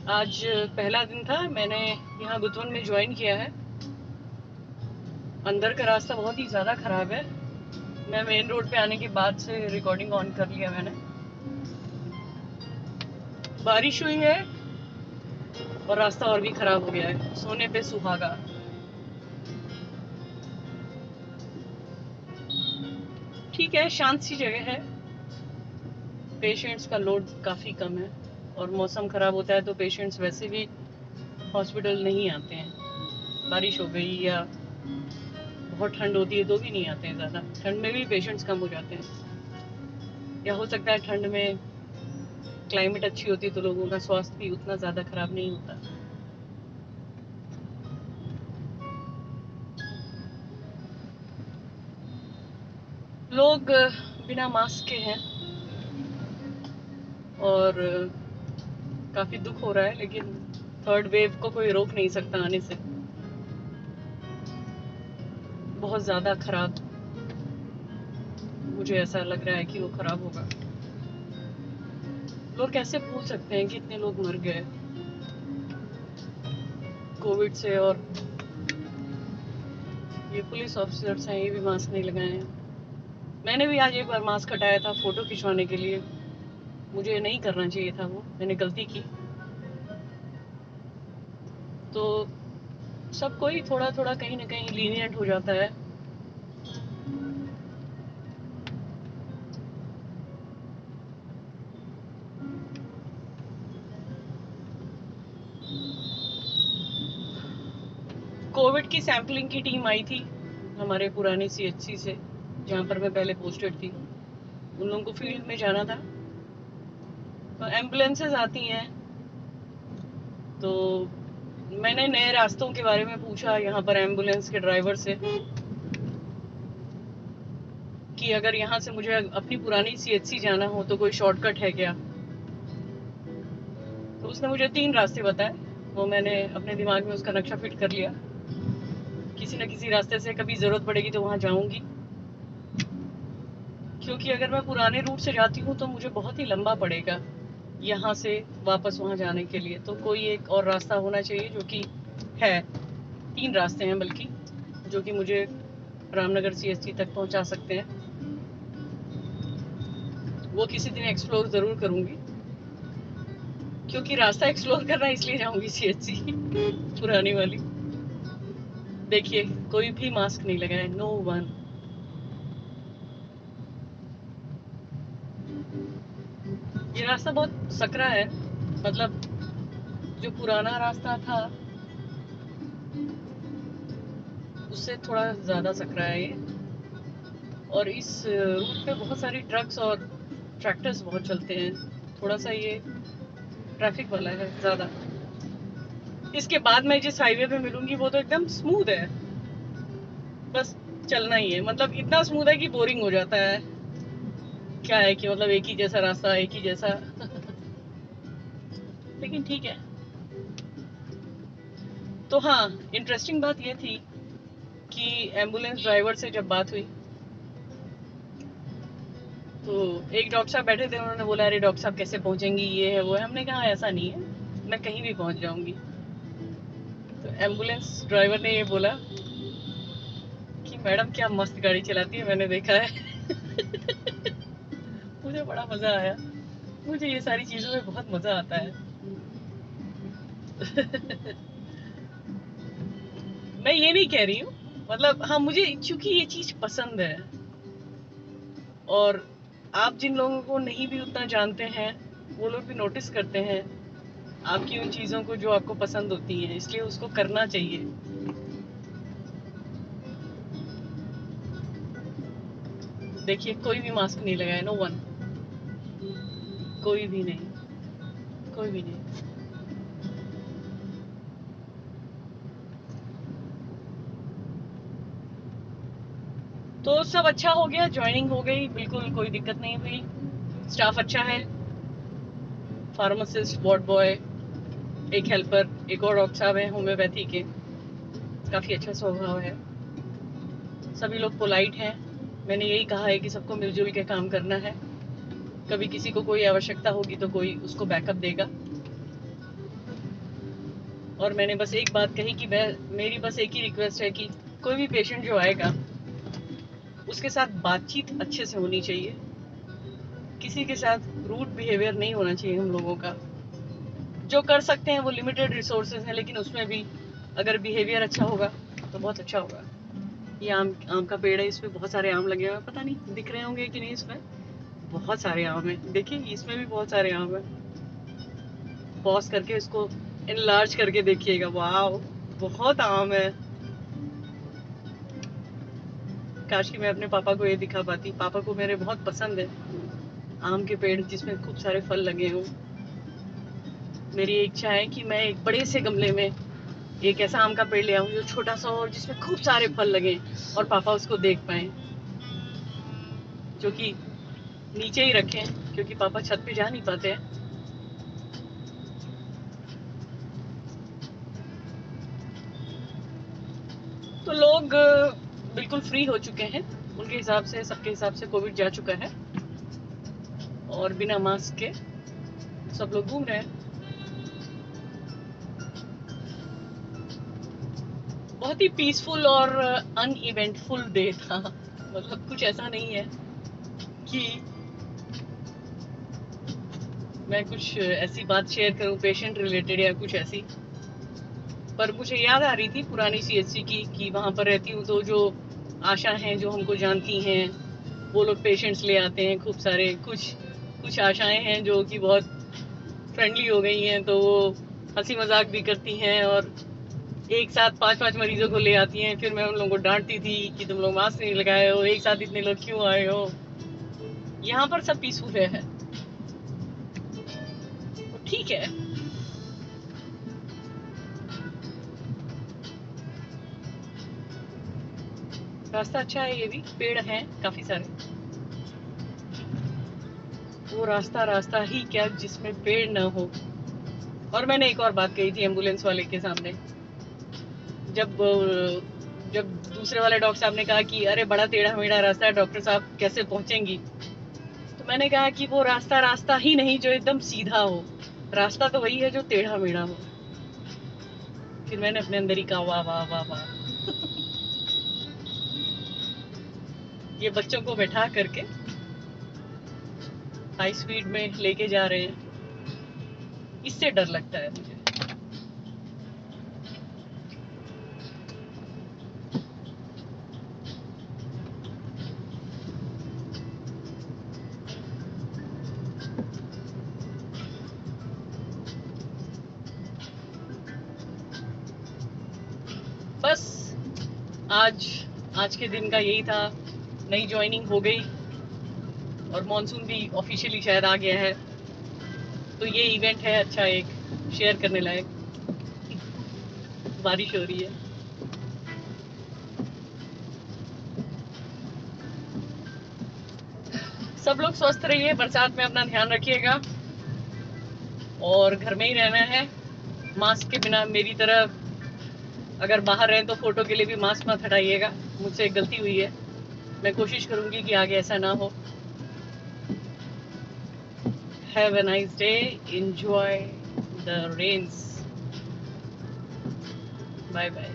आज पहला दिन था। मैंने यहाँ गुतवन में ज्वाइन किया है। अंदर का रास्ता बहुत ही ज़्यादा ख़राब है। मैं मेन रोड पे आने के बाद से रिकॉर्डिंग ऑन कर लिया मैंने। बारिश हुई है और रास्ता और भी ख़राब हो गया है। सोने पे सुहागा। ठीक है, शांत सी जगह है। पेशेंट्स का लोड काफ़ी कम है और मौसम ख़राब होता है तो पेशेंट्स वैसे भी हॉस्पिटल नहीं आते हैं। बारिश हो गई या बहुत ठंड होती है तो भी नहीं आते हैं। ज़्यादा ठंड में भी पेशेंट्स कम हो जाते हैं, या हो सकता है ठंड में क्लाइमेट अच्छी होती तो लोगों का स्वास्थ्य भी उतना ज़्यादा खराब नहीं होता। लोग बिना मास्क के हैं और काफ़ी दुख हो रहा है, लेकिन थर्ड वेव को कोई रोक नहीं सकता आने से। बहुत ज़्यादा खराब, मुझे ऐसा लग रहा है कि वो खराब होगा। लोग कैसे भूल सकते हैं कि इतने लोग मर गए कोविड से, और ये पुलिस ऑफिसर्स हैं, ये भी मास्क नहीं लगाए हैं। मैंने भी आज एक बार मास्क हटाया था फोटो खिंचवाने के लिए। मुझे नहीं करना चाहिए था, वो मैंने गलती की। तो सब कोई थोड़ा थोड़ा कहीं ना कहीं लीनियंट हो जाता है। कोविड की सैंपलिंग की टीम आई थी हमारे पुराने सीएचसी से, जहाँ पर मैं पहले पोस्टेड थी। उन लोगों को फील्ड में जाना था, तो एम्बुलेंसेज आती हैं। तो मैंने नए रास्तों के बारे में पूछा यहाँ पर एम्बुलेंस के ड्राइवर से कि अगर यहाँ से मुझे अपनी पुरानी सीएचसी जाना हो तो कोई शॉर्टकट है क्या। तो उसने मुझे 3 रास्ते बताए। वो मैंने अपने दिमाग में उसका नक्शा फिट कर लिया। किसी न किसी रास्ते से कभी ज़रूरत पड़ेगी तो वहाँ जाऊँगी, क्योंकि अगर मैं पुराने रूट से जाती हूँ तो मुझे बहुत ही लंबा पड़ेगा यहाँ से वापस वहाँ जाने के लिए। तो कोई एक और रास्ता होना चाहिए जो कि है, 3 रास्ते हैं बल्कि, जो कि मुझे रामनगर सीएचसी तक पहुँचा सकते हैं। वो किसी दिन एक्सप्लोर ज़रूर करूँगी, क्योंकि रास्ता एक्सप्लोर करना इसलिए जाऊँगी सीएचसी पुरानी वाली। देखिए, कोई भी मास्क नहीं लगाए, नो वन। ये रास्ता बहुत सकरा है, मतलब जो पुराना रास्ता था उससे थोड़ा ज़्यादा सकरा है ये। और इस रूट पे बहुत सारी ट्रक्स और ट्रैक्टर्स बहुत चलते हैं। थोड़ा सा ये ट्रैफिक वाला है ज़्यादा। इसके बाद मैं जिस हाईवे पे मिलूंगी वो तो एकदम स्मूथ है, बस चलना ही है। मतलब इतना स्मूथ है कि बोरिंग हो जाता है। क्या है कि मतलब एक ही जैसा रास्ता, एक ही जैसा लेकिन ठीक है। तो हाँ, इंटरेस्टिंग बात ये थी कि एम्बुलेंस ड्राइवर से जब बात हुई तो एक डॉक्टर साहब बैठे थे। उन्होंने बोला, अरे डॉक्टर साहब कैसे पहुंचेंगी, ये है वो है। हमने कहा ऐसा नहीं है, मैं कहीं भी पहुंच जाऊंगी। तो एम्बुलेंस ड्राइवर ने ये बोला कि मैडम क्या मस्त गाड़ी चलाती है, मैंने देखा है मुझे बड़ा मजा आया। मुझे ये सारी चीजों में बहुत मजा आता है मैं ये नहीं कह रही हूँ, मतलब हाँ, मुझे चूंकि ये चीज पसंद है। और आप जिन लोगों को नहीं भी उतना जानते हैं वो लोग भी नोटिस करते हैं आपकी उन चीजों को जो आपको पसंद होती हैं, इसलिए उसको करना चाहिए। देखिए, कोई भी मास्क नहीं लगाया, नो वन, कोई भी नहीं, कोई भी नहीं। तो सब अच्छा हो गया, ज्वाइनिंग हो गई, बिल्कुल कोई दिक्कत नहीं हुई। स्टाफ अच्छा है, फार्मासिस्ट, वार्ड बॉय, एक हेल्पर, एक और डॉक्टर साहब है होम्योपैथी के। काफी अच्छा स्वभाव है, सभी लोग पोलाइट हैं। मैंने यही कहा है कि सबको मिलजुल के काम करना है। कभी किसी को कोई आवश्यकता होगी तो कोई उसको बैकअप देगा। और मैंने बस एक बात कही कि मेरी बस एक ही रिक्वेस्ट है कि कोई भी पेशेंट जो आएगा उसके साथ बातचीत अच्छे से होनी चाहिए, किसी के साथ रूड बिहेवियर नहीं होना चाहिए हम लोगों का। जो कर सकते हैं वो लिमिटेड रिसोर्सेज हैं, लेकिन उसमें भी अगर बिहेवियर अच्छा होगा तो बहुत अच्छा होगा। ये आम का पेड़ है, इसमें बहुत सारे आम लगे हुए हैं, पता नहीं दिख रहे होंगे कि नहीं। इसमें बहुत सारे आम हैं, देखिए इसमें भी बहुत सारे आम हैं। पॉज करके इसको इनलार्ज करके देखिएगा, वाह बहुत आम है। काश कि मैं अपने पापा को ये दिखा पाती। पापा को मेरे बहुत पसंद है आम के पेड़ जिसमें खूब सारे फल लगे हों। मेरी इच्छा है कि मैं एक बड़े से गमले में एक ऐसा आम का पेड़ ले आऊं जो छोटा सा और जिसमें खूब सारे फल लगे और पापा उसको देख पाए, जो कि नीचे ही रखें क्योंकि पापा छत पे जा नहीं पाते हैं। तो लोग बिल्कुल फ्री हो चुके हैं, उनके हिसाब से, सबके हिसाब से कोविड जा चुका है और बिना मास्क के सब लोग घूम रहे हैं। बहुत ही पीसफुल और अनइवेंटफुल डे था। मतलब कुछ ऐसा नहीं है कि मैं कुछ ऐसी बात शेयर करूं पेशेंट रिलेटेड या कुछ ऐसी, पर मुझे याद आ रही थी पुरानी सीएचसी की कि वहां पर रहती हूँ तो जो आशा हैं जो हमको जानती हैं वो लोग पेशेंट्स ले आते हैं खूब सारे। कुछ आशाएं हैं जो कि बहुत फ्रेंडली हो गई हैं, तो वो हंसी मजाक भी करती हैं और एक साथ 5-5 मरीजों को ले आती हैं। फिर मैं उन लोगों को डांटती थी कि तुम लोग मास्क नहीं लगाए हो, एक साथ इतने लोग क्यों आए हो। यहाँ पर सब पीसफुल है तो ठीक है। रास्ता अच्छा है, ये भी पेड़ हैं काफी सारे। वो रास्ता रास्ता ही क्या जिसमें पेड़ न हो। और मैंने एक और बात कही थी एम्बुलेंस वाले के सामने, जब जब दूसरे वाले डॉक्टर साहब ने कहा कि अरे बड़ा टेढ़ा मेढ़ा रास्ता है डॉक्टर साहब, कैसे पहुंचेंगी। तो मैंने कहा कि वो रास्ता रास्ता ही नहीं जो एकदम सीधा हो, रास्ता तो वही है जो टेढ़ा मेढ़ा हो। फिर मैंने अपने अंदर ही कहा वाह वाह वाह वाह। ये बच्चों को बैठा करके हाई स्पीड में लेके जा रहे हैं, इससे डर लगता है मुझे। बस आज आज के दिन का यही था। नई ज्वाइनिंग हो गई और मॉनसून भी ऑफिशियली शायद आ गया है, तो ये इवेंट है अच्छा एक शेयर करने लायक। बारिश हो रही है। सब लोग स्वस्थ रहिए, बरसात में अपना ध्यान रखिएगा और घर में ही रहना है। मास्क के बिना मेरी तरह अगर बाहर रहें तो फोटो के लिए भी मास्क मत हटाइएगा, मुझसे एक गलती हुई है। मैं कोशिश करूंगी कि आगे ऐसा ना हो। Have a nice day, enjoy the rains, bye bye.